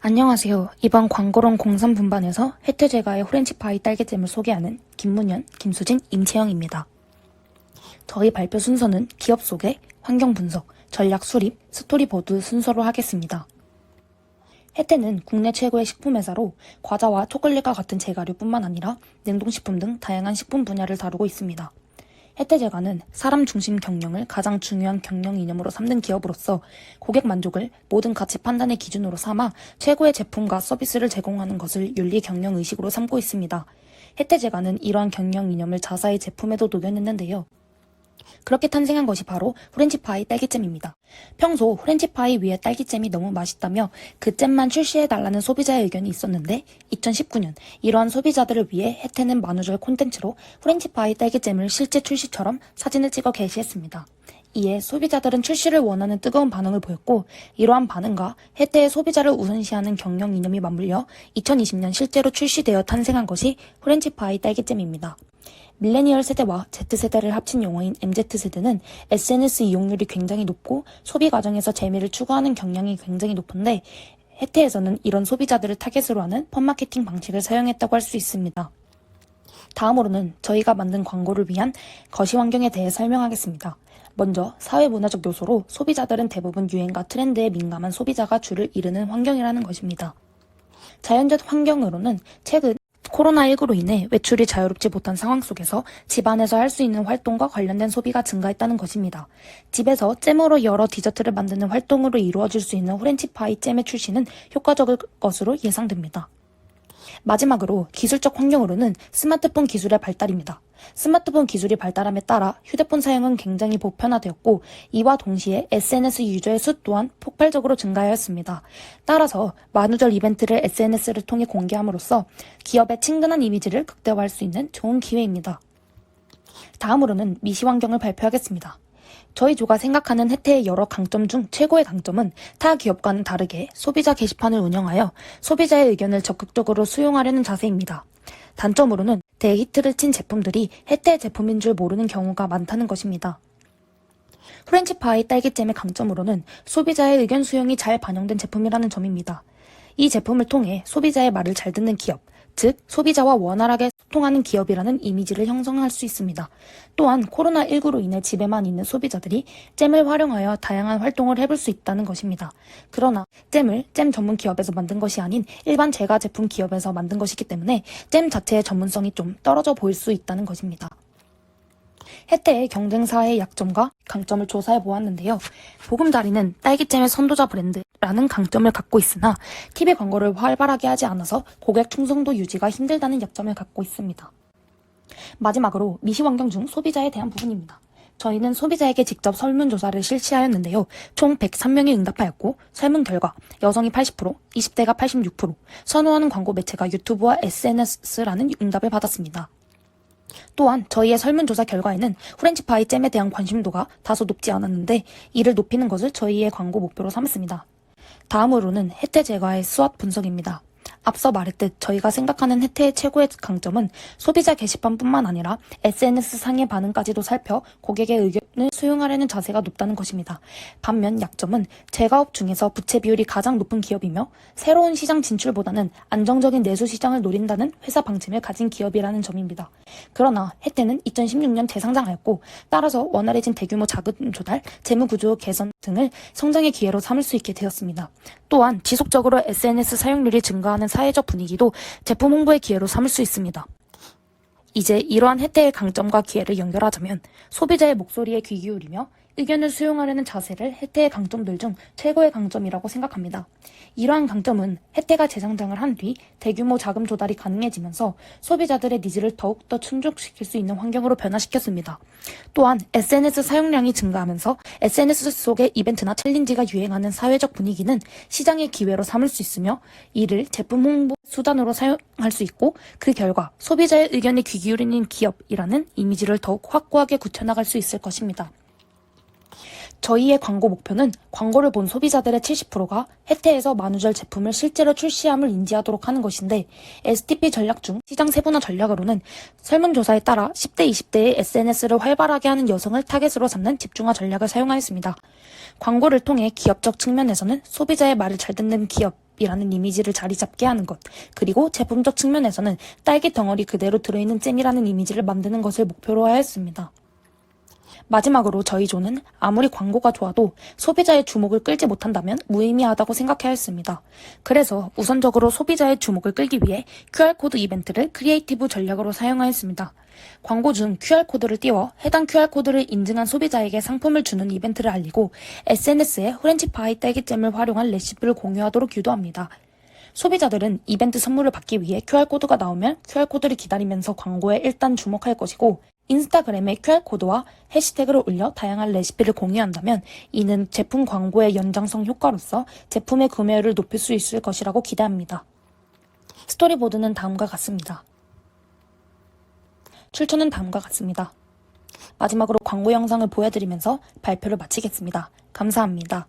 안녕하세요. 이번 광고론 03분반에서 혜태제과의 호렌지파이 딸기잼을 소개하는 김문현, 김수진, 임채영입니다. 저희 발표 순서는 기업 소개, 환경 분석, 전략 수립, 스토리보드 순서로 하겠습니다. 혜태는 국내 최고의 식품회사로 과자와 초콜릿과 같은 제과류뿐만 아니라 냉동식품 등 다양한 식품 분야를 다루고 있습니다. 혜태제과는 사람 중심 경영을 가장 중요한 경영 이념으로 삼는 기업으로서 고객 만족을 모든 가치 판단의 기준으로 삼아 최고의 제품과 서비스를 제공하는 것을 윤리 경영 의식으로 삼고 있습니다. 혜태제과는 이러한 경영 이념을 자사의 제품에도 녹여냈는데요. 그렇게 탄생한 것이 바로 호렌지파이 딸기잼입니다. 평소 호렌지파이 위에 딸기잼이 너무 맛있다며 그 잼만 출시해달라는 소비자의 의견이 있었는데 2019년 이러한 소비자들을 위해 혜태는 만우절 콘텐츠로 호렌지파이 딸기잼을 실제 출시처럼 사진을 찍어 게시했습니다. 이에 소비자들은 출시를 원하는 뜨거운 반응을 보였고 이러한 반응과 혜태의 소비자를 우선시하는 경영 이념이 맞물려 2020년 실제로 출시되어 탄생한 것이 호렌지파이 딸기잼입니다. 밀레니얼 세대와 Z세대를 합친 용어인 MZ세대는 SNS 이용률이 굉장히 높고 소비 과정에서 재미를 추구하는 경향이 굉장히 높은데 혜태에서는 이런 소비자들을 타겟으로 하는 펀마케팅 방식을 사용했다고 할 수 있습니다. 다음으로는 저희가 만든 광고를 위한 거시 환경에 대해 설명하겠습니다. 먼저 사회문화적 요소로 소비자들은 대부분 유행과 트렌드에 민감한 소비자가 줄을 이루는 환경이라는 것입니다. 자연적 환경으로는 최근 코로나19로 인해 외출이 자유롭지 못한 상황 속에서 집안에서 할 수 있는 활동과 관련된 소비가 증가했다는 것입니다. 집에서 잼으로 여러 디저트를 만드는 활동으로 이루어질 수 있는 호렌지파이 잼의 출시는 효과적일 것으로 예상됩니다. 마지막으로 기술적 환경으로는 스마트폰 기술의 발달입니다. 스마트폰 기술이 발달함에 따라 휴대폰 사용은 굉장히 보편화되었고 이와 동시에 SNS 유저의 수 또한 폭발적으로 증가하였습니다. 따라서 만우절 이벤트를 SNS를 통해 공개함으로써 기업의 친근한 이미지를 극대화할 수 있는 좋은 기회입니다. 다음으로는 미시 환경을 발표하겠습니다. 저희 조가 생각하는 혜태의 여러 강점 중 최고의 강점은 타 기업과는 다르게 소비자 게시판을 운영하여 소비자의 의견을 적극적으로 수용하려는 자세입니다. 단점으로는 대히트를 친 제품들이 혜태 제품인 줄 모르는 경우가 많다는 것입니다. 호렌지파이 딸기잼의 강점으로는 소비자의 의견 수용이 잘 반영된 제품이라는 점입니다. 이 제품을 통해 소비자의 말을 잘 듣는 기업, 즉 소비자와 원활하게 소통하는 기업이라는 이미지를 형성할 수 있습니다. 또한 코로나19로 인해 집에만 있는 소비자들이 잼을 활용하여 다양한 활동을 해볼 수 있다는 것입니다. 그러나 잼을 잼 전문 기업에서 만든 것이 아닌 일반 제과 제품 기업에서 만든 것이기 때문에 잼 자체의 전문성이 좀 떨어져 보일 수 있다는 것입니다. 혜태의 경쟁사의 약점과 강점을 조사해 보았는데요. 보금자리는 딸기잼의 선도자 브랜드라는 강점을 갖고 있으나 TV 광고를 활발하게 하지 않아서 고객 충성도 유지가 힘들다는 약점을 갖고 있습니다. 마지막으로 미시 환경 중 소비자에 대한 부분입니다. 저희는 소비자에게 직접 설문조사를 실시하였는데요. 총 103명이 응답하였고 설문 결과 여성이 80%, 20대가 86%, 선호하는 광고 매체가 유튜브와 SNS라는 응답을 받았습니다. 또한 저희의 설문조사 결과에는 호렌지파이 잼에 대한 관심도가 다소 높지 않았는데 이를 높이는 것을 저희의 광고 목표로 삼았습니다. 다음으로는 혜태 제과의 수업 분석입니다. 앞서 말했듯 저희가 생각하는 혜태의 최고의 강점은 소비자 게시판뿐만 아니라 SNS 상의 반응까지도 살펴 고객의 의견을 수용하려는 자세가 높다는 것입니다. 반면 약점은 제과업 중에서 부채 비율이 가장 높은 기업이며 새로운 시장 진출보다는 안정적인 내수 시장을 노린다는 회사 방침을 가진 기업이라는 점입니다. 그러나 혜태는 2016년 재상장하였고 따라서 원활해진 대규모 자금 조달, 재무구조 개선 등을 성장의 기회로 삼을 수 있게 되었습니다. 또한 지속적으로 SNS 사용률이 증가하는 사회적 분위기도 제품 홍보의 기회로 삼을 수 있습니다. 이제 이러한 혜태의 강점과 기회를 연결하자면 소비자의 목소리에 귀 기울이며 의견을 수용하려는 자세를 혜태의 강점들 중 최고의 강점이라고 생각합니다. 이러한 강점은 혜태가 재상장을 한 뒤 대규모 자금 조달이 가능해지면서 소비자들의 니즈를 더욱더 충족시킬 수 있는 환경으로 변화시켰습니다. 또한 SNS 사용량이 증가하면서 SNS 속의 이벤트나 챌린지가 유행하는 사회적 분위기는 시장의 기회로 삼을 수 있으며 이를 제품 홍보 수단으로 사용할 수 있고 그 결과 소비자의 의견에 귀 기울이는 기업이라는 이미지를 더욱 확고하게 굳혀나갈 수 있을 것입니다. 저희의 광고 목표는 광고를 본 소비자들의 70%가 혜태에서 만우절 제품을 실제로 출시함을 인지하도록 하는 것인데 STP 전략 중 시장 세분화 전략으로는 설문조사에 따라 10대, 20대의 SNS를 활발하게 하는 여성을 타겟으로 삼는 집중화 전략을 사용하였습니다. 광고를 통해 기업적 측면에서는 소비자의 말을 잘 듣는 기업 잼이라는 이미지를 자리 잡게 하는 것, 그리고 제품적 측면에서는 딸기 덩어리 그대로 들어있는 잼이라는 이미지를 만드는 것을 목표로 하였습니다. 마지막으로 저희 조는 아무리 광고가 좋아도 소비자의 주목을 끌지 못한다면 무의미하다고 생각하였습니다. 그래서 우선적으로 소비자의 주목을 끌기 위해 QR코드 이벤트를 크리에이티브 전략으로 사용하였습니다. 광고 중 QR코드를 띄워 해당 QR코드를 인증한 소비자에게 상품을 주는 이벤트를 알리고 SNS에 후렌치파이 딸기잼을 활용한 레시피를 공유하도록 유도합니다. 소비자들은 이벤트 선물을 받기 위해 QR코드가 나오면 QR코드를 기다리면서 광고에 일단 주목할 것이고, 인스타그램에 QR코드와 해시태그를 올려 다양한 레시피를 공유한다면 이는 제품 광고의 연장성 효과로서 제품의 구매율을 높일 수 있을 것이라고 기대합니다. 스토리보드는 다음과 같습니다. 출처는 다음과 같습니다. 마지막으로 광고 영상을 보여드리면서 발표를 마치겠습니다. 감사합니다.